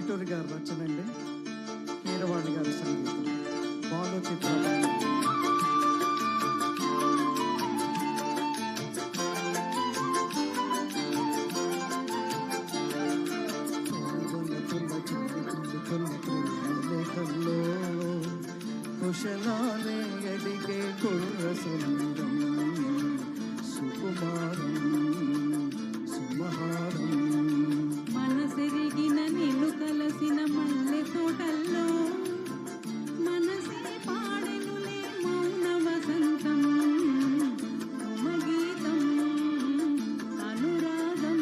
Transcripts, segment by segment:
వేటూరి గారి రచన అండి. కీరవాణి గారి సంగీతం. బాలు చిత్ర కుశలాలే అడిగే కుర్ర సుందరం సుకుమారం సుమహారం మనసెరిగిన నిన్ను కలసిన మల్లె తోటల్లో మనసే పాడెనులే మౌన వసంతం సుమగీతం అనురాగం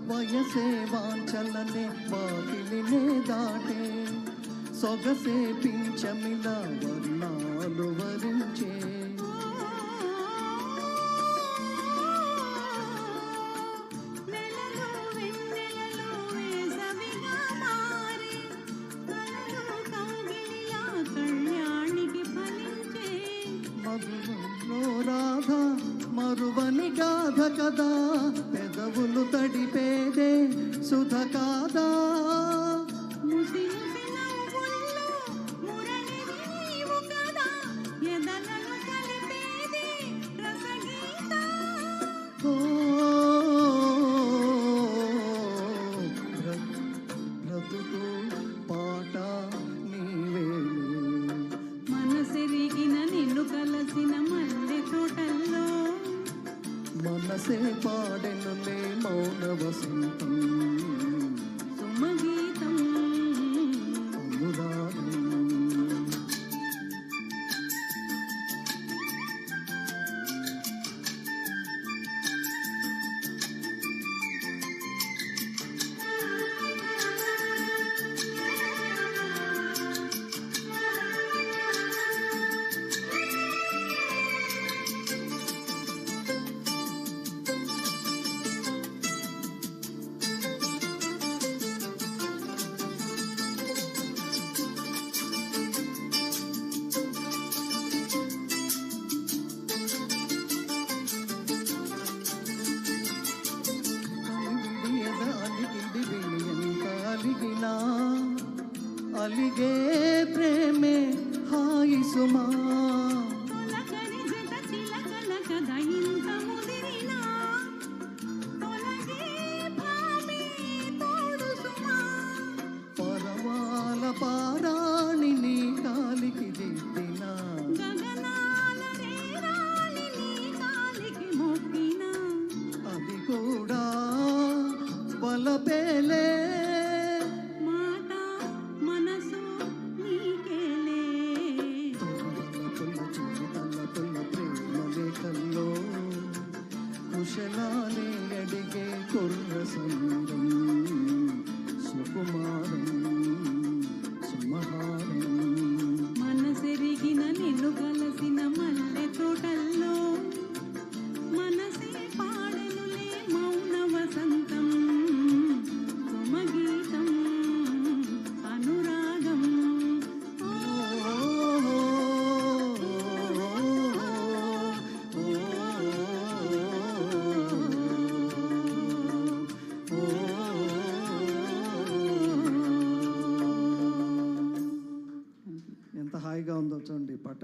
వయసే వాంఛలనే వాకిలినే దాటే సొగసే పింఛమిల వర్ణాలు వరించే నెలలో వెన్నెలలో వేసవిగా మారి కలలో కౌగిలిలా కళ్యాణికి ఫలించే మధురంలో రాధ మరువని గాథ కదా పెదవులు తడిపేదే సుధ కాదా ముసి ముసి నవ్వుల్లో మురళివి నీవు కదా ఎదలను కలిపేది రసగీత ఓ బ్రతుకు పాట నీవేలే మనసెరిగిన నిన్ను కలసిన మల్లె తోటల్లో మనసే పాడెనులే మౌన వసంతం సుమగీతం అనురాగం అలిగే ప్రేమే హాయి సుమా తొలకరి జత చిలకల కథ ఇంత ముదిరినా తొలగే భామే తోడు సుమా పరవాల పారాణి నీ కాలికి దిద్దిన గగనాల రేరాలి నీ కాలికి మొక్కినా అది కూడా బలపేలే మాట మనసు నీకేలే తల్ల ప్రేమ లేఖల్లో కుశలాలే అడిగే కుర్ర సందం సుకుమారం సుమహారం మనసెరిగిన నిన్ను కలసిన మల్లె తోటల్లో మనసే పాడెనులే మౌన వసంతం సుమగీతం అనురాగం ఎంత హాయిగా ఉందో చూడండి ఈ పాట.